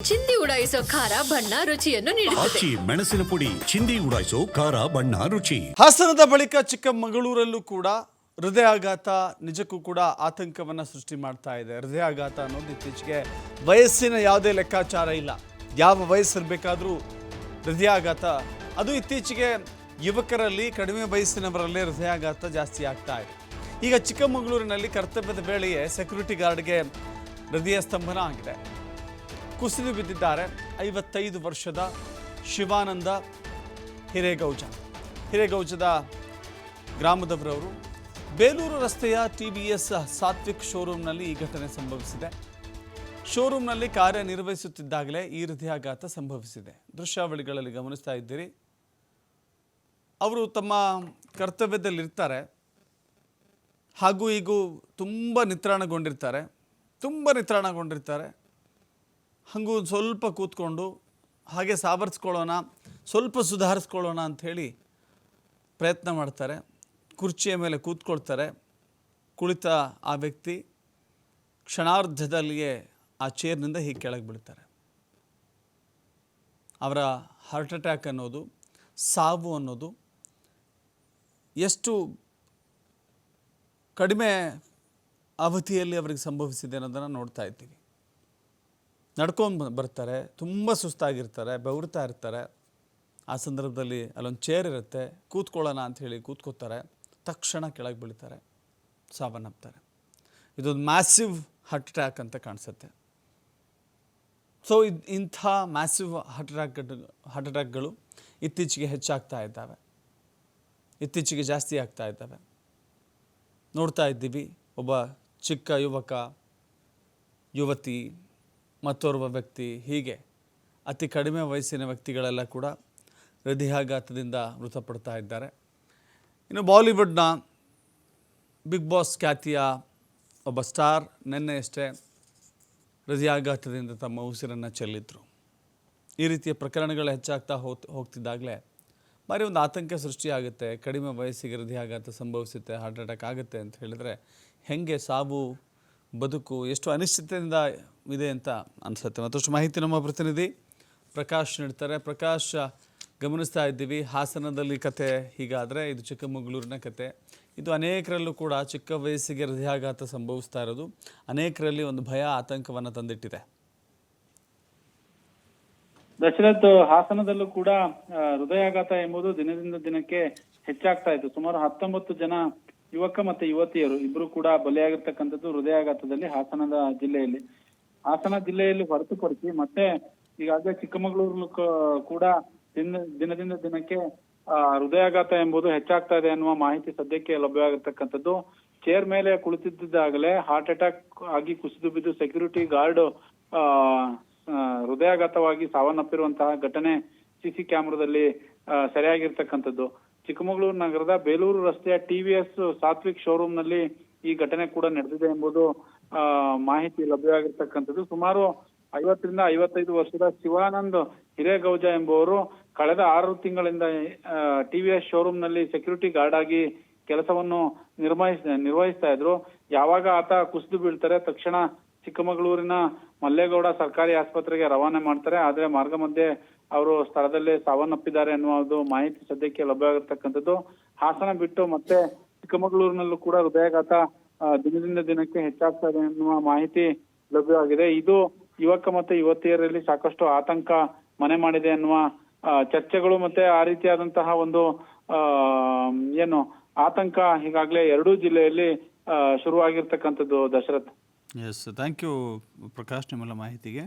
ಚಿಂದಿ ಉಡಾಯಿಸೋ ಖಾರ ಬಣ್ಣ ರುಚಿಯನ್ನು ನೀಡುತ್ತದೆ. ಆಚಿ ಮೆಣಸಿನ ಪುಡಿ ಚಿಂದಿ ಉಡಾಯಿಸೋ ಖಾರ ಬಣ್ಣ ರುಚಿ. ಹಾಸನದ ಬಳಿಕ ಚಿಕ್ಕಮಗಳೂರಲ್ಲೂ ಕೂಡ ಹೃದಯಾಘಾತ ನಿಜಕ್ಕೂ ಕೂಡ ಆತಂಕವನ್ನು ಸೃಷ್ಟಿ ಮಾಡ್ತಾ ಇದೆ. ಹೃದಯಾಘಾತ ಅನ್ನೋದು ಇತ್ತೀಚೆಗೆ ವಯಸ್ಸಿನ ಯಾವುದೇ ಲೆಕ್ಕಾಚಾರ ಇಲ್ಲ. ಯಾವ ವಯಸ್ಸಿರಬೇಕಾದ್ರೂ ಹೃದಯಾಘಾತ, ಅದು ಇತ್ತೀಚೆಗೆ ಯುವಕರಲ್ಲಿ ಕಡಿಮೆ ವಯಸ್ಸಿನವರಲ್ಲೇ ಹೃದಯಾಘಾತ ಜಾಸ್ತಿ ಆಗ್ತಾ ಇದೆ. ಈಗ ಚಿಕ್ಕಮಗಳೂರಿನಲ್ಲಿ ಕರ್ತವ್ಯದ ವೇಳೆಯೇ ಸೆಕ್ಯೂರಿಟಿ ಗಾರ್ಡ್ಗೆ ಹೃದಯ ಸ್ತಂಭನ ಆಗಿದೆ. ಕುಸಿದು ಬಿದ್ದಿದ್ದಾರೆ 55 ವರ್ಷದ ಶಿವಾನಂದ ಹಿರೇಗೌಜದ ಗ್ರಾಮದವರವರು. ಬೇಲೂರು ರಸ್ತೆಯ TVS ಸಾತ್ವಿಕ್ ಶೋರೂಮ್ನಲ್ಲಿ ಈ ಘಟನೆ ಸಂಭವಿಸಿದೆ. ಶೋರೂಮ್ನಲ್ಲಿ ಕಾರ್ಯನಿರ್ವಹಿಸುತ್ತಿದ್ದಾಗಲೇ ಈ ಹೃದಯಾಘಾತ ಸಂಭವಿಸಿದೆ. ದೃಶ್ಯಾವಳಿಗಳಲ್ಲಿ ಗಮನಿಸ್ತಾ ಇದ್ದೀರಿ. ಅವರು ತಮ್ಮ ಕರ್ತವ್ಯದಲ್ಲಿರ್ತಾರೆ, ಹಾಗೂ ಹೀಗೂ ತುಂಬ ನಿತ್ರಾಣಗೊಂಡಿರ್ತಾರೆ. ಹಾಗೂ ಸ್ವಲ್ಪ ಕೂತ್ಕೊಂಡು ಹಾಗೆ ಸಾವರ್ಸ್ಕೊಳ್ಳೋಣ, ಸ್ವಲ್ಪ ಸುಧಾರಿಸ್ಕೊಳ್ಳೋಣ ಅಂಥೇಳಿ ಪ್ರಯತ್ನ ಮಾಡ್ತಾರೆ. ಕುರ್ಚಿಯ ಮೇಲೆ ಕೂತ್ಕೊಳ್ತಾರೆ. ಕುಳಿತ ಆ ವ್ಯಕ್ತಿ ಕ್ಷಣಾರ್ಧದಲ್ಲಿಯೇ ಆ ಚೇರ್ನಿಂದ ಹೀಗೆ ಕೆಳಗೆ ಬೀಳ್ತಾರೆ. ಅವರ ಹಾರ್ಟ್ ಅಟ್ಯಾಕ್ ಅನ್ನೋದು, ಸಾವು ಅನ್ನೋದು ಎಷ್ಟು ಕಡಿಮೆ ಅವಧಿಯಲ್ಲಿ ಅವರಿಗೆ ಸಂಭವಿಸಿದೆ ಅನ್ನೋದನ್ನು ನೋಡ್ತಾ ಇದ್ದೀವಿ. ನಡ್ಕೊಂಡು ಬರ್ತಾರೆ, ತುಂಬ ಸುಸ್ತಾಗಿರ್ತಾರೆ, ಬೆವರ್ತಾ ಇರ್ತಾರೆ. ಆ ಸಂದರ್ಭದಲ್ಲಿ ಅಲ್ಲೊಂದು ಚೇರ್ ಇರುತ್ತೆ, ಕೂತ್ಕೊಳ್ಳೋಣ ಅಂಥೇಳಿ ಕೂತ್ಕೋತಾರೆ. ತಕ್ಷಣ ಕೆಳಗೆ ಬೀಳ್ತಾರೆ, ಸಾವನ್ನಪ್ತಾರೆ. ಇದೊಂದು ಮ್ಯಾಸಿವ್ ಹಾರ್ಟ್ ಅಟ್ಯಾಕ್ ಅಂತ ಕಾಣಿಸುತ್ತೆ. ಸೊ ಇಂಥ ಮ್ಯಾಸಿವ್ ಹಾರ್ಟ್ ಅಟ್ಯಾಕ್ಗಳು ಇತ್ತೀಚೆಗೆ ಹೆಚ್ಚಾಗ್ತಾ ಇದ್ದಾವೆ, ಇತ್ತೀಚೆಗೆ ಜಾಸ್ತಿ ಆಗ್ತಾ ಇದ್ದಾವೆ. ನೋಡ್ತಾ ಇದ್ದೀವಿ, ಒಬ್ಬ ಚಿಕ್ಕ ಯುವಕ, ಯುವತಿ, ಮತ್ತೋರ್ವ ವ್ಯಕ್ತಿ, ಹೀಗೆ ಅತಿ ಕಡಿಮೆ ವಯಸ್ಸಿನ ವ್ಯಕ್ತಿಗಳೆಲ್ಲ ಕೂಡ ಹೃದಯಾಘಾತದಿಂದ ಮೃತಪಡ್ತಾ ಇದ್ದಾರೆ. ಇನ್ನು ಬಾಲಿವುಡ್ನ ಬಿಗ್ ಬಾಸ್ ಖ್ಯಾತಿಯ ಒಬ್ಬ ಸ್ಟಾರ್ ನಿನ್ನೆಯಷ್ಟೇ ಹೃದಯಾಘಾತದಿಂದ ತಮ್ಮ ಉಸಿರನ್ನು ಚೆಲ್ಲಿದ್ರು. ಈ ರೀತಿಯ ಪ್ರಕರಣಗಳು ಹೆಚ್ಚಾಗ್ತಾ ಹೋಗ್ತಿದ್ದಾಗಲೇ ಭಾರಿ ಒಂದು ಆತಂಕ ಸೃಷ್ಟಿಯಾಗುತ್ತೆ. ಕಡಿಮೆ ವಯಸ್ಸಿಗೆ ಹೃದಯಾಘಾತ ಸಂಭವಿಸುತ್ತೆ, ಹಾರ್ಟ್ ಅಟ್ಯಾಕ್ ಆಗುತ್ತೆ ಅಂತ ಹೇಳಿದರೆ ಹೇಗೆ ಸಾವು ಬದುಕು ಎಷ್ಟು ಅನಿಶ್ಚಿತತೆಯಿಂದ ಇದೆ ಅಂತ ಅನಿಸುತ್ತೆ. ಮತ್ತಷ್ಟು ಮಾಹಿತಿ ನಮ್ಮ ಪ್ರತಿನಿಧಿ ಪ್ರಕಾಶ್ ನೀಡ್ತಾರೆ. ಪ್ರಕಾಶ್, ಗಮನಿಸ್ತಾ ಇದ್ದೀವಿ ಹಾಸನದಲ್ಲಿ ಕತೆ ಹೀಗಾದರೆ ಇದು ಚಿಕ್ಕಮಗಳೂರಿನ ಕತೆ. ಇದು ಅನೇಕರಲ್ಲೂ ಕೂಡ ಚಿಕ್ಕ ವಯಸ್ಸಿಗೆ ಹೃದಯಾಘಾತ ಸಂಭವಿಸ್ತಾ ಇರೋದು ಅನೇಕರಲ್ಲಿ ಒಂದು ಭಯ, ಆತಂಕವನ್ನು ತಂದಿಟ್ಟಿದೆ. ದಶರಥ್, ಹಾಸನದಲ್ಲೂ ಕೂಡ ಹೃದಯಾಘಾತ ಎಂಬುದು ದಿನದಿಂದ ದಿನಕ್ಕೆ ಹೆಚ್ಚಾಗ್ತಾ ಇತ್ತು. ಸುಮಾರು 19 ಜನ ಯುವಕ ಮತ್ತೆ ಯುವತಿಯರು ಇಬ್ರು ಕೂಡ ಬಲಿಯಾಗಿರ್ತಕ್ಕಂಥದ್ದು ಹೃದಯಾಘಾತದಲ್ಲಿ ಹಾಸನ ಜಿಲ್ಲೆಯಲ್ಲಿ ಹೊರತುಪಡಿಸಿ ಮತ್ತೆ ಈಗಾಗಲೇ ಚಿಕ್ಕಮಗಳೂರು ಕೂಡ ದಿನದಿಂದ ದಿನಕ್ಕೆ ಹೃದಯಾಘಾತ ಎಂಬುದು ಹೆಚ್ಚಾಗ್ತಾ ಇದೆ ಅನ್ನುವ ಮಾಹಿತಿ ಸದ್ಯಕ್ಕೆ ಲಭ್ಯವಾಗಿರ್ತಕ್ಕಂಥದ್ದು. ಚೇರ್ ಮೇಲೆ ಕುಳಿತಿದ್ದಾಗಲೇ ಹಾರ್ಟ್ ಅಟ್ಯಾಕ್ ಆಗಿ ಕುಸಿದು ಬಿದ್ದು ಸೆಕ್ಯೂರಿಟಿ ಗಾರ್ಡ್ ಹೃದಯಾಘಾತವಾಗಿ ಸಾವನ್ನಪ್ಪಿರುವಂತಹ ಘಟನೆ ಸಿಸಿ ಕ್ಯಾಮೆರಾದಲ್ಲಿ ಸೆರೆಯಾಗಿರ್ತಕ್ಕಂಥದ್ದು. ಚಿಕ್ಕಮಗಳೂರು ನಗರದ ಬೇಲೂರು ರಸ್ತೆಯ TVS ಸಾತ್ವಿಕ್ ಶೋರೂಮ್ ನಲ್ಲಿ ಈ ಘಟನೆ ಕೂಡ ನಡೆದಿದೆ ಎಂಬುದು ಮಾಹಿತಿ ಲಭ್ಯವಾಗಿರ್ತಕ್ಕಂಥದ್ದು. ಸುಮಾರು 50 ರಿಂದ 55 ವರ್ಷದ ಶಿವಾನಂದ್ ಹಿರೇಗೌಜ ಎಂಬುವರು ಕಳೆದ 6 ತಿಂಗಳಿಂದ TVS ಶೋರೂಮ್ ನಲ್ಲಿ ಸೆಕ್ಯೂರಿಟಿ ಗಾರ್ಡ್ ಆಗಿ ಕೆಲಸವನ್ನು ನಿರ್ವಹಿಸ್ತಾ ಇದ್ರು. ಯಾವಾಗ ಆತ ಕುಸಿದು ಬೀಳ್ತಾರೆ, ತಕ್ಷಣ ಚಿಕ್ಕಮಗಳೂರಿನ ಮಲ್ಲೇಗೌಡ ಸರ್ಕಾರಿ ಆಸ್ಪತ್ರೆಗೆ ರವಾನೆ ಮಾಡ್ತಾರೆ. ಆದ್ರೆ ಮಾರ್ಗ ಮಧ್ಯೆ ಅವರು ಸ್ಥಳದಲ್ಲೇ ಸಾವನ್ನಪ್ಪಿದ್ದಾರೆ ಅನ್ನುವುದು ಮಾಹಿತಿ ಸದ್ಯಕ್ಕೆ ಲಭ್ಯವಾಗಿರ್ತಕ್ಕಂಥದ್ದು. ಹಾಸನ ಬಿಟ್ಟು ಮತ್ತೆ ಚಿಕ್ಕಮಗಳೂರಿನಲ್ಲೂ ಕೂಡ ಹೃದಯಾಘಾತ ದಿನದಿಂದ ದಿನಕ್ಕೆ ಹೆಚ್ಚಾಗ್ತಾ ಇದೆ ಎನ್ನುವ ಮಾಹಿತಿ ಲಭ್ಯವಾಗಿದೆ. ಇದು ಯುವಕ ಮತ್ತೆ ಯುವತಿಯರಲ್ಲಿ ಸಾಕಷ್ಟು ಆತಂಕ ಮನೆ ಮಾಡಿದೆ ಅನ್ನುವ ಚರ್ಚೆಗಳು ಮತ್ತೆ ಆ ರೀತಿಯಾದಂತಹ ಒಂದು ಆತಂಕ ಈಗಾಗಲೇ ಎರಡೂ ಜಿಲ್ಲೆಯಲ್ಲಿ ಶುರುವಾಗಿರ್ತಕ್ಕಂಥದ್ದು. Dasharath, yes, thank you Prakash ನಿಮ್ಮೆಲ್ಲ ಮಾಹಿತಿಗೆ.